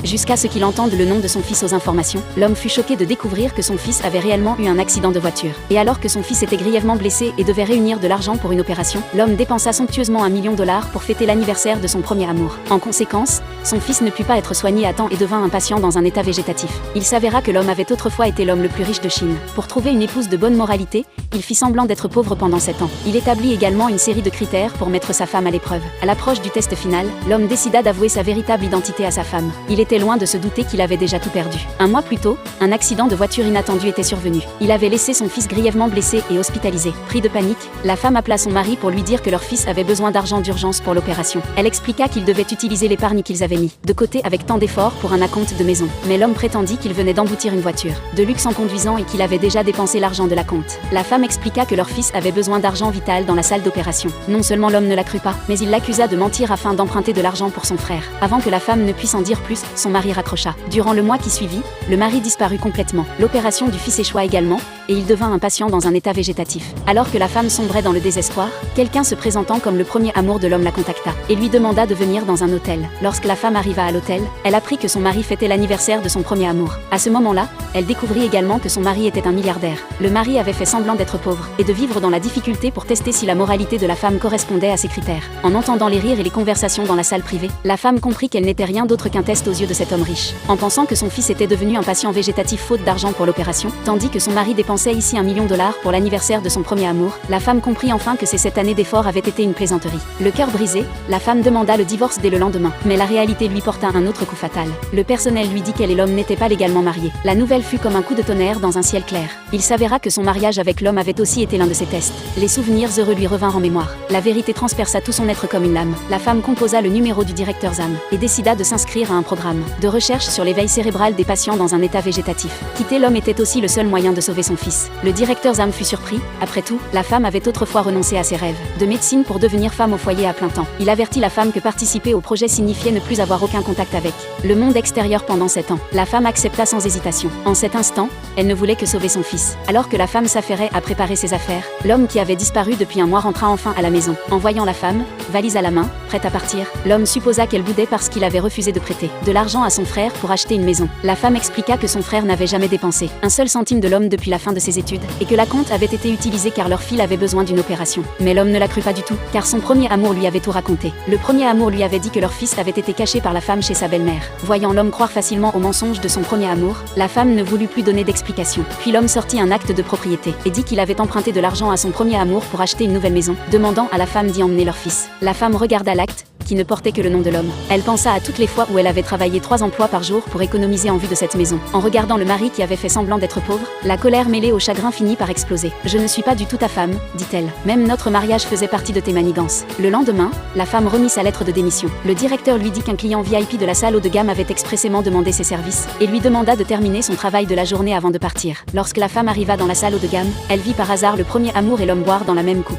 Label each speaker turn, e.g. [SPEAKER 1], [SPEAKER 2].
[SPEAKER 1] Jusqu'à ce qu'il entende le nom de son fils aux informations, l'homme fut choqué de découvrir que son fils avait réellement eu un accident de voiture. Et alors que son fils était grièvement blessé et devait réunir de l'argent pour une opération, l'homme dépensa somptueusement $1 million pour fêter l'anniversaire de son premier amour. En conséquence, son fils ne put pas être soigné à temps et devint un patient dans un état végétatif. Il s'avéra que l'homme avait autrefois été l'homme le plus riche de Chine. Pour trouver une épouse de bonne moralité, il fit semblant d'être pauvre pendant 7 ans. Il établit également une série de critères pour mettre sa femme à l'épreuve. À l'approche du test final, l'homme décida d'avouer sa véritable identité à sa femme. Il était loin de se douter qu'il avait déjà tout perdu. Un mois plus tôt, un accident de voiture inattendu était survenu. Il avait laissé son fils grièvement blessé et hospitalisé. Pris de panique, la femme appela son mari pour lui dire que leur fils avait besoin d'argent d'urgence pour l'opération. Elle expliqua qu'ils devaient utiliser l'épargne qu'ils avaient mis de côté avec tant d'efforts pour un acompte de maison. Mais l'homme prétendit qu'il venait d'emboutir une voiture de luxe en conduisant et qu'il avait déjà dépensé l'argent de l'acompte. La femme expliqua que leur fils avait besoin d'argent vital dans la salle d'opération. Non seulement l'homme ne la crut pas, mais il l'accusa de mentir afin d'emprunter de l'argent pour son frère. Avant que la femme ne puisse en dire plus, son mari raccrocha. Durant le mois qui suivit, le mari disparut complètement. L'opération du fils échoua également, et il devint un patient dans un état végétatif. Alors que la femme sombrait dans le désespoir, quelqu'un se présentant comme le premier amour de l'homme la contacta, et lui demanda de venir dans un hôtel. Lorsque la femme arriva à l'hôtel, elle apprit que son mari fêtait l'anniversaire de son premier amour. À ce moment-là, elle découvrit également que son mari était un milliardaire. Le mari avait fait semblant d'être pauvre, et de vivre dans la difficulté pour tester si la moralité de la femme correspondait à ses critères. En entendant les rires et les conversations dans la salle privée, la femme comprit qu'elle n'était rien d'autre qu'un test aux yeux de cet homme riche. En pensant que son fils était devenu un patient végétatif faute d'argent pour l'opération, tandis que son mari dépensait ici $1 million pour l'anniversaire de son premier amour, la femme comprit enfin que ces 7 années d'efforts avaient été une plaisanterie. Le cœur brisé, la femme demanda le divorce dès le lendemain. Mais la réalité lui porta un autre coup fatal. Le personnel lui dit qu'elle et l'homme n'étaient pas légalement mariés. La nouvelle fut comme un coup de tonnerre dans un ciel clair. Il s'avéra que son mariage avec l'homme avait aussi été l'un de ses tests. Les souvenirs heureux lui revinrent en mémoire. La vérité transperça tout son être comme une lame. La femme composa le numéro du directeur ZAM et décida de s'inscrire à un programme de recherche sur l'éveil cérébral des patients dans un état végétatif. Quitter l'homme était aussi le seul moyen de sauver son fils. Le directeur ZAM fut surpris. Après tout, la femme avait autrefois renoncé à ses rêves de médecine pour devenir femme au foyer à plein temps. Il avertit la femme que participer au projet signifiait ne plus avoir aucun contact avec le monde extérieur pendant 7 ans. La femme accepta sans hésitation. En cet instant, elle ne voulait que sauver son fils. Alors que la femme s'affairait à préparer ses affaires, l'homme qui avait disparu depuis un mois rentra enfin à la maison. En voyant la femme, valise à la main, prête à partir, l'homme supposa qu'elle boudait parce qu'il avait refusé de prêter de l'argent à son frère pour acheter une maison. La femme expliqua que son frère n'avait jamais dépensé un seul centime de l'homme depuis la fin de ses études, et que l'acompte avait été utilisé car leur fille avait besoin d'une opération. Mais l'homme ne la crut pas du tout, car son premier amour lui avait tout raconté. Le premier amour lui avait dit que leur fils avait été caché par la femme chez sa belle-mère. Voyant l'homme croire facilement aux mensonges de son premier amour, la femme ne voulut plus donner d'explication. Puis l'homme sortit un acte de propriété et dit qu'il avait emprunté de l'argent à son premier amour pour acheter une nouvelle maison, demandant à la femme d'y emmener leur fils. La femme regarda l'acte, qui ne portait que le nom de l'homme. Elle pensa à toutes les fois où elle avait travaillé 3 emplois par jour pour économiser en vue de cette maison. En regardant le mari qui avait fait semblant d'être pauvre, la colère mêlée au chagrin finit par exploser. « Je ne suis pas du tout ta femme, dit-elle. Même notre mariage faisait partie de tes manigances. » Le lendemain, la femme remit sa lettre de démission. Le directeur lui dit qu'un client VIP de la salle haut de gamme avait expressément demandé ses services, et lui demanda de terminer son travail de la journée avant de partir. Lorsque la femme arriva dans la salle haut de gamme, elle vit par hasard le premier amour et l'homme boire dans la même coupe.